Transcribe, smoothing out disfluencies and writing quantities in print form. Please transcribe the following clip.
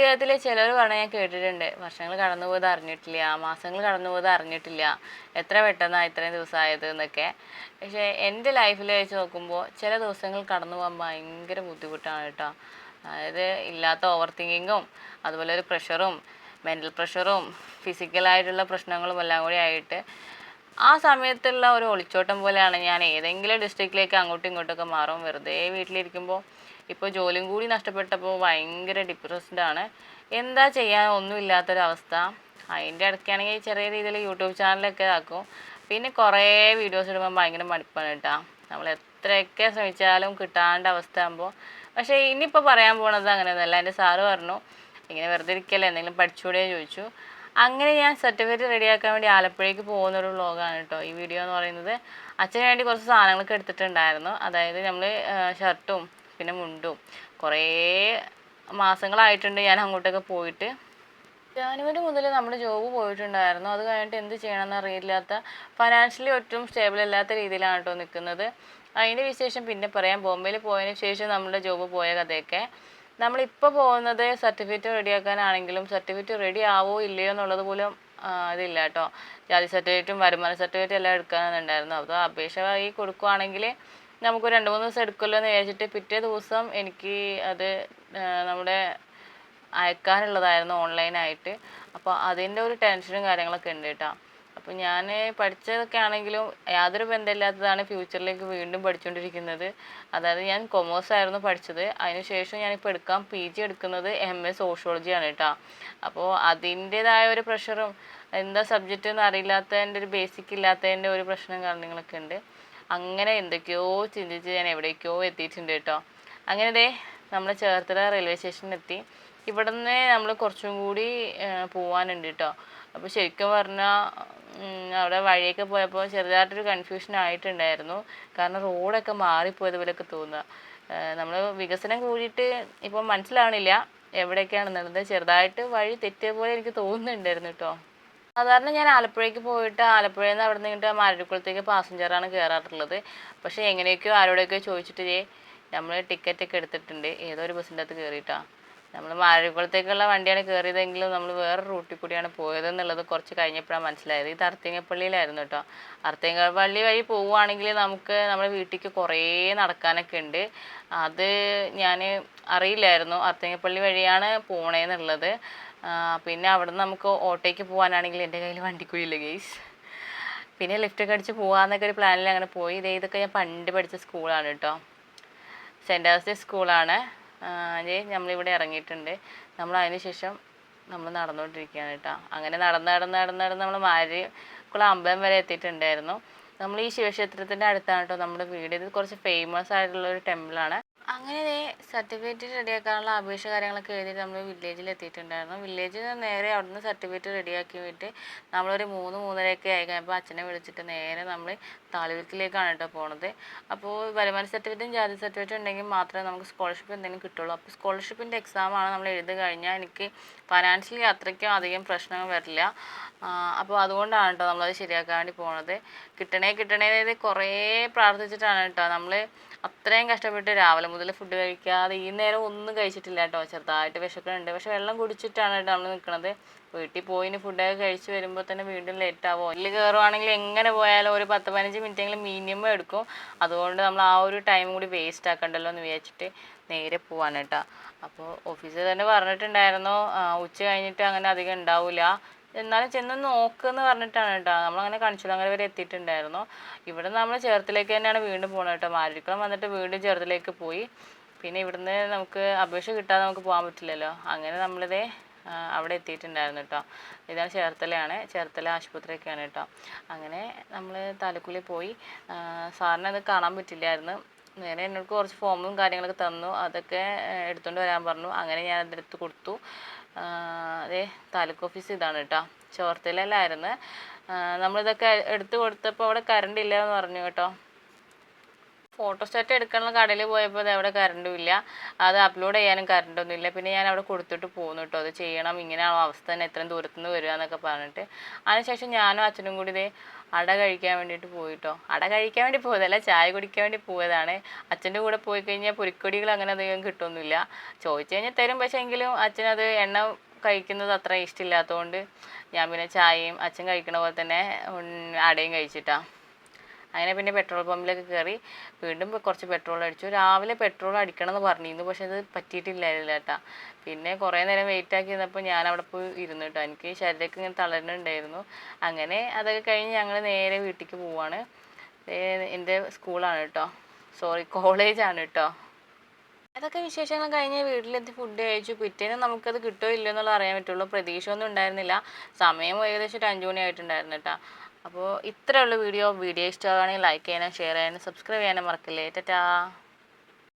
ജീവിതത്തിൽ ചിലർ പറഞ്ഞാൽ ഞാൻ കേട്ടിട്ടുണ്ട്, വർഷങ്ങൾ കടന്നു പോയത് അറിഞ്ഞിട്ടില്ല, മാസങ്ങൾ കടന്നു പോയത് അറിഞ്ഞിട്ടില്ല, എത്ര പെട്ടെന്നാണ് ഇത്രയും ദിവസമായത് എന്നൊക്കെ. പക്ഷേ എൻ്റെ ലൈഫിൽ വെച്ച് നോക്കുമ്പോൾ ചില ദിവസങ്ങൾ കടന്നു പോകാൻ ഭയങ്കര ബുദ്ധിമുട്ടാണ് കേട്ടോ. അതായത് ഇല്ലാത്ത ഓവർ തിങ്കിങ്ങും അതുപോലെ ഒരു പ്രഷറും മെൻ്റൽ പ്രഷറും ഫിസിക്കലായിട്ടുള്ള പ്രശ്നങ്ങളും എല്ലാം കൂടി ആയിട്ട് ആ സമയത്തുള്ള ഒരു ഒളിച്ചോട്ടം പോലെയാണ് ഞാൻ ഏതെങ്കിലും ഡിസ്ട്രിക്റ്റിലേക്ക് അങ്ങോട്ടും ഇങ്ങോട്ടൊക്കെ മാറും. വെറുതെ വീട്ടിലിരിക്കുമ്പോൾ ഇപ്പോൾ ജോലിയും കൂടി നഷ്ടപ്പെട്ടപ്പോൾ ഭയങ്കര ഡിപ്രസ്ഡ് ആണ്. എന്താ ചെയ്യാൻ ഒന്നുമില്ലാത്തൊരവസ്ഥ. അതിൻ്റെ ഇടയ്ക്കാണെങ്കിൽ ചെറിയ രീതിയിൽ യൂട്യൂബ് ചാനലൊക്കെ ആക്കും. പിന്നെ കുറേ വീഡിയോസ് ഇടുമ്പോൾ ഭയങ്കര മടുപ്പാണ് കേട്ടോ. നമ്മൾ എത്രയൊക്കെ ശ്രമിച്ചാലും കിട്ടാണ്ട അവസ്ഥ ആകുമ്പോൾ. പക്ഷേ ഇനിയിപ്പോൾ പറയാൻ പോണത് അങ്ങനെയൊന്നുമല്ല. എൻ്റെ സാറ് പറഞ്ഞു, ഇങ്ങനെ വെറുതെ ഇരിക്കല്ലേ, എന്തെങ്കിലും പഠിച്ചുകൂടെ ചോദിച്ചു. അങ്ങനെ ഞാൻ സർട്ടിഫിക്കറ്റ് റെഡിയാക്കാൻ വേണ്ടി ആലപ്പുഴയ്ക്ക് പോകുന്നൊരു വ്ളോഗാണ് കേട്ടോ ഈ വീഡിയോ എന്ന് പറയുന്നത്. അച്ഛന് വേണ്ടി കുറച്ച് സാധനങ്ങളൊക്കെ എടുത്തിട്ടുണ്ടായിരുന്നു. അതായത് നമ്മൾ ഷർട്ടും പിന്നെ മുണ്ടും. കുറേ മാസങ്ങളായിട്ടുണ്ട് ഞാൻ അങ്ങോട്ടൊക്കെ പോയിട്ട്. ജാനുവരി മുതൽ നമ്മൾ ജോബ് പോയിട്ടുണ്ടായിരുന്നു. അത് കഴിഞ്ഞിട്ട് എന്ത് ചെയ്യണമെന്ന് അറിയില്ലാത്ത, ഫൈനാൻഷ്യലി ഒട്ടും സ്റ്റേബിൾ അല്ലാത്ത രീതിയിലാണ് കേട്ടോ നിൽക്കുന്നത്. അതിൻ്റെ വിശേഷം പിന്നെ പറയാം. ബോംബെയിൽ പോയതിന് ശേഷം നമ്മുടെ ജോബ് പോയ കഥയൊക്കെ. നമ്മളിപ്പോൾ പോകുന്നത് സർട്ടിഫിക്കറ്റ് റെഡിയാക്കാനാണെങ്കിലും സർട്ടിഫിക്കറ്റ് റെഡി ആവോ ഇല്ലയോ എന്നുള്ളത് പോലും ഇതില്ല കേട്ടോ. ജാതി സർട്ടിഫിക്കറ്റും വരുമാന സർട്ടിഫിക്കറ്റും എല്ലാം എടുക്കാനുണ്ടായിരുന്നു. അപ്പോൾ അപേക്ഷയായി കൊടുക്കുകയാണെങ്കിൽ നമുക്ക് 2-3 ദിവസം എടുക്കുമല്ലോ എന്ന് വിചാരിച്ചിട്ട് പിറ്റേ ദിവസം എനിക്ക് അത് നമ്മുടെ അയക്കാനുള്ളതായിരുന്നു ഓൺലൈനായിട്ട്. അപ്പോൾ അതിൻ്റെ ഒരു ടെൻഷനും കാര്യങ്ങളൊക്കെ ഉണ്ട് കേട്ടോ. അപ്പോൾ ഞാൻ പഠിച്ചതൊക്കെ ആണെങ്കിലും യാതൊരു ബന്ധമില്ലാത്തതാണ് ഫ്യൂച്ചറിലേക്ക് വീണ്ടും പഠിച്ചുകൊണ്ടിരിക്കുന്നത്. അതായത് ഞാൻ കൊമേഴ്സ് ആയിരുന്നു പഠിച്ചത്. അതിനുശേഷം ഞാനിപ്പോൾ PG എടുക്കുന്നത് MA സോഷ്യോളജിയാണ് കേട്ടോ. അപ്പോൾ അതിൻ്റേതായ ഒരു പ്രഷറും എന്താ സബ്ജക്റ്റ് എന്ന് അറിയില്ലാത്തതിൻ്റെ ഒരു ബേസിക് ഇല്ലാത്തതിൻ്റെ ഒരു പ്രശ്നം കാര്യങ്ങളൊക്കെ ഉണ്ട്. അങ്ങനെ എന്തൊക്കെയോ ചിന്തിച്ച് ഞാൻ എവിടേക്കോ എത്തിയിട്ടുണ്ട് കേട്ടോ. അങ്ങനെ നമ്മൾ ചേർത്തല റെയിൽവേ സ്റ്റേഷനിലെത്തി. ഇവിടെ നിന്ന് നമ്മൾ കുറച്ചും കൂടി പോകാനുണ്ട് കേട്ടോ. അപ്പോൾ ശരിക്കും പറഞ്ഞാൽ അവിടെ വഴിയൊക്കെ പോയപ്പോൾ ചെറുതായിട്ടൊരു കൺഫ്യൂഷൻ ആയിട്ടുണ്ടായിരുന്നു. കാരണം റോഡൊക്കെ മാറിപ്പോയത് പോലെയൊക്കെ തോന്നുക. നമ്മൾ വികസനം കൂടിയിട്ട് ഇപ്പോൾ മനസ്സിലാവണില്ല എവിടെയൊക്കെയാണെന്നുള്ളത്. ചെറുതായിട്ട് വഴി തെറ്റിയ പോലെ എനിക്ക് തോന്നുന്നുണ്ടായിരുന്നു കേട്ടോ. സാധാരണ ഞാൻ ആലപ്പുഴയ്ക്ക് പോയിട്ട് ആലപ്പുഴയിൽ നിന്ന് അവിടെ നിന്നിട്ട് മാരരിക്കുളത്തേക്ക് പാസഞ്ചറാണ് കയറാറുള്ളത്. പക്ഷേ എങ്ങനെയൊക്കെയോ ആരോടൊക്കെയോ ചോദിച്ചിട്ട് നമ്മൾ ടിക്കറ്റൊക്കെ എടുത്തിട്ടുണ്ട്. ഏതോ ഒരു ബസ്സിൻ്റെ അകത്ത് കയറിയിട്ടാണ്. നമ്മൾ മാരരിക്കുളത്തേക്കുള്ള വണ്ടിയാണ് കയറിയതെങ്കിലും നമ്മൾ വേറെ റൂട്ടിൽ കൂടിയാണ് പോയതെന്നുള്ളത് കുറച്ച് കഴിഞ്ഞപ്പോഴാണ് മനസ്സിലായത്. ഇത് അർത്തിങ്കപ്പള്ളിയിലായിരുന്നു കേട്ടോ. അർത്തിങ്കപ്പള്ളി വഴി പോവുകയാണെങ്കിൽ നമുക്ക് നമ്മുടെ വീട്ടിലേക്ക് കുറേ നടക്കാനൊക്കെ ഉണ്ട്. അത് ഞാൻ അറിയില്ലായിരുന്നു അർത്തിങ്കപ്പള്ളി വഴിയാണ് പോണേന്നുള്ളത്. പിന്നെ അവിടെ നിന്ന് നമുക്ക് ഓട്ടോയ്ക്ക് പോകാനാണെങ്കിൽ എൻ്റെ കയ്യിൽ വണ്ടിക്കൂലിയില്ല ഗെയ്സ്. പിന്നെ ലിഫ്റ്റൊക്കെ അടിച്ച് പോകാമെന്നൊക്കെ ഒരു പ്ലാനിൽ അങ്ങനെ പോയി. ഇതൊക്കെ ഞാൻ പണ്ട് പഠിച്ച സ്കൂളാണ് കേട്ടോ. സെൻറ്റ് ആസ്റ്റേഴ്സ് സ്കൂളാണ്. നമ്മളിവിടെ ഇറങ്ങിയിട്ടുണ്ട്. നമ്മൾ അതിന് ശേഷം നമ്മൾ നടന്നുകൊണ്ടിരിക്കുകയാണ് കേട്ടോ. അങ്ങനെ നടന്ന് നമ്മൾ മാരരിക്കുളം അമ്പലം വരെ എത്തിയിട്ടുണ്ടായിരുന്നു. നമ്മൾ ഈ ശിവക്ഷേത്രത്തിൻ്റെ അടുത്താണ് കേട്ടോ നമ്മുടെ വീട്. ഇത് കുറച്ച് ഫേമസ് ആയിട്ടുള്ളൊരു ടെമ്പിളാണ്. അങ്ങനെ സർട്ടിഫിക്കറ്റ് റെഡിയാക്കാനുള്ള അപേക്ഷ കാര്യങ്ങളൊക്കെ എഴുതിയിട്ട് നമ്മൾ വില്ലേജിൽ എത്തിയിട്ടുണ്ടായിരുന്നു. വില്ലേജിൽ നിന്ന് നേരെ അവിടുന്ന് സർട്ടിഫിക്കറ്റ് റെഡിയാക്കി വിട്ട് നമ്മളൊരു 3-3:30 ആയി കഴിഞ്ഞപ്പോൾ അച്ഛനെ വിളിച്ചിട്ട് നേരെ നമ്മൾ താലൂക്കിലേക്കാണ് കേട്ടോ പോണത്. അപ്പോൾ വരുമാന സർട്ടിഫിക്കറ്റും ജാതി സർട്ടിഫിക്കറ്റും ഉണ്ടെങ്കിൽ മാത്രമേ നമുക്ക് സ്കോളർഷിപ്പ് എന്തെങ്കിലും കിട്ടുള്ളൂ. അപ്പോൾ സ്കോളർഷിപ്പിൻ്റെ എക്സാമാണ് നമ്മൾ എഴുതി കഴിഞ്ഞാൽ എനിക്ക് ഫൈനാൻഷ്യലി അത്രയ്ക്കും അധികം പ്രശ്നങ്ങൾ വരില്ല. അപ്പോൾ അതുകൊണ്ടാണ് കേട്ടോ നമ്മളത് ശരിയാക്കാൻ വേണ്ടി പോണത്. കിട്ടണേ കുറേ പ്രാർത്ഥിച്ചിട്ടാണ് കേട്ടോ നമ്മൾ അത്രയും കഷ്ടപ്പെട്ട് രാവിലെ മുതൽ ഫുഡ് കഴിക്കാതെ ഈ നേരം ഒന്നും കഴിച്ചിട്ടില്ല കേട്ടോ. ചെറുതായിട്ട് വിശക്കുന്നുണ്ട്. പക്ഷെ വെള്ളം കുടിച്ചിട്ടാണ് കേട്ടോ നമ്മൾ നിൽക്കുന്നത്. വീട്ടിൽ പോയിന് ഫുഡൊക്കെ കഴിച്ച് വരുമ്പോൾ തന്നെ വീണ്ടും ലേറ്റാവും. ഇതിൽ കയറുവാണെങ്കിൽ എങ്ങനെ പോയാലും ഒരു 10-15 മിനിറ്റെങ്കിലും മിനിമം എടുക്കും. അതുകൊണ്ട് നമ്മൾ ആ ഒരു ടൈം കൂടി വേസ്റ്റ് ആക്കണ്ടല്ലോ എന്ന് വിചാരിച്ചിട്ട് നേരെ പോവാണ് കേട്ടോ. അപ്പോൾ ഓഫീസിൽ തന്നെ പറഞ്ഞിട്ടുണ്ടായിരുന്നു ഉച്ച കഴിഞ്ഞിട്ട് അങ്ങനെ അധികം ഉണ്ടാവില്ല, എന്നാലും ചെന്ന് നോക്കുമെന്ന് പറഞ്ഞിട്ടാണ് കേട്ടോ. നമ്മളങ്ങനെ കണിച്ചുകുളങ്ങര വരെ എത്തിയിട്ടുണ്ടായിരുന്നു. ഇവിടെ നമ്മൾ ചേർത്തലേക്ക് തന്നെയാണ് വീണ്ടും പോകുന്നത് കേട്ടോ. മാരരിക്കുളം വന്നിട്ട് വീണ്ടും ചേർത്തലേക്ക് പോയി. പിന്നെ ഇവിടുന്ന് നമുക്ക് അപേക്ഷ കിട്ടാതെ നമുക്ക് പോകാൻ പറ്റില്ലല്ലോ. അങ്ങനെ നമ്മളിതേ അവിടെ എത്തിയിട്ടുണ്ടായിരുന്നു കേട്ടോ. ഇതാണ് ചേർത്തല ആശുപത്രിയൊക്കെയാണ് കേട്ടോ. അങ്ങനെ നമ്മൾ താലൂക്കിൽ പോയി. സാറിന് അത് കാണാൻ പറ്റില്ലായിരുന്നു. നേരെ എന്നോട് കുറച്ച് ഫോമും കാര്യങ്ങളൊക്കെ തന്നു. അതൊക്കെ എടുത്തുകൊണ്ട് വരാൻ പറഞ്ഞു. അങ്ങനെ ഞാൻ അതെടുത്ത് കൊടുത്തു. അതെ താലൂക്ക് ഓഫീസ് ഇതാണ് കേട്ടോ. ചോർത്തലയിലായിരുന്നു. നമ്മളിതൊക്കെ എടുത്ത് കൊടുത്തപ്പോൾ അവിടെ കറണ്ട് ഇല്ല എന്ന് പറഞ്ഞു കേട്ടോ. ഫോട്ടോസ്റ്റാറ്റ് എടുക്കാനുള്ള കടയിൽ പോയപ്പോൾ അത് അവിടെ കറണ്ടും ഇല്ല, അത് അപ്ലോഡ് ചെയ്യാനും കറണ്ടൊന്നും ഇല്ല. പിന്നെ ഞാൻ അവിടെ കൊടുത്തിട്ട് പോന്നു കേട്ടോ, അത് ചെയ്യണം, ഇങ്ങനെയാണോ അവസ്ഥ തന്നെ, എത്രയും ദൂരത്തുനിന്ന് വരിക എന്നൊക്കെ പറഞ്ഞിട്ട്. അതിനുശേഷം ഞാനും അച്ഛനും കൂടി ഇതേ അട കഴിക്കാൻ വേണ്ടിയിട്ട് പോയിട്ടോ. അട കഴിക്കാൻ വേണ്ടി പോയതല്ല, ചായ കുടിക്കാൻ വേണ്ടി പോയതാണ്. അച്ഛൻ്റെ കൂടെ പോയി കഴിഞ്ഞാൽ പൊരിക്കൊടികൾ അങ്ങനെ അധികം കിട്ടുമൊന്നുമില്ല. ചോദിച്ചു കഴിഞ്ഞാൽ തരും, പക്ഷേ എങ്കിലും അച്ഛനത് എണ്ണ കഴിക്കുന്നത് അത്ര ഇഷ്ടമില്ലാത്തതുകൊണ്ട് ഞാൻ പിന്നെ ചായയും അച്ഛൻ കഴിക്കണ പോലെ തന്നെ അടയും കഴിച്ചിട്ടാ. അങ്ങനെ പിന്നെ പെട്രോൾ പമ്പിലൊക്കെ കയറി വീണ്ടും കുറച്ച് പെട്രോൾ അടിച്ചു. രാവിലെ പെട്രോൾ അടിക്കണം എന്ന് പറഞ്ഞിരുന്നു, പക്ഷെ അത് പറ്റിയിട്ടില്ലായിരുന്നില്ല കേട്ടാ. പിന്നെ കുറേ നേരം വെയിറ്റ് ആക്കി നിന്നപ്പോൾ ഞാൻ അവിടെ പോയി ഇരുന്നു കേട്ടോ. എനിക്ക് ശരീരമൊക്കെ ഇങ്ങനെ തളരുന്നുണ്ടായിരുന്നു. അങ്ങനെ അതൊക്കെ കഴിഞ്ഞ് ഞങ്ങൾ നേരെ വീട്ടിലേക്ക് പോവാണ്. എൻ്റെ സ്കൂളാണ് കേട്ടോ, സോറി കോളേജാണ് കേട്ടോ. അതൊക്കെ വിശേഷങ്ങൾ കഴിഞ്ഞ് വീട്ടിലെത്തി ഫുഡ് കഴിച്ചു. പിറ്റേന്ന് നമുക്കത് കിട്ടുമോ ഇല്ലയോ എന്നുള്ളത് അറിയാൻ പറ്റുള്ളൂ. പ്രതീക്ഷ ഒന്നും ഉണ്ടായിരുന്നില്ല. സമയം ഏകദേശം ഒരു 5 മണി ആയിട്ടുണ്ടായിരുന്നു കേട്ടോ. അപ്പോൾ ഇത്രയുള്ള വീഡിയോ ഇഷ്ടമാണെങ്കിൽ ലൈക്ക് ചെയ്യാനും ഷെയർ ചെയ്യാനും സബ്സ്ക്രൈബ് ചെയ്യാനും മറക്കില്ലേ. ടാറ്റാ.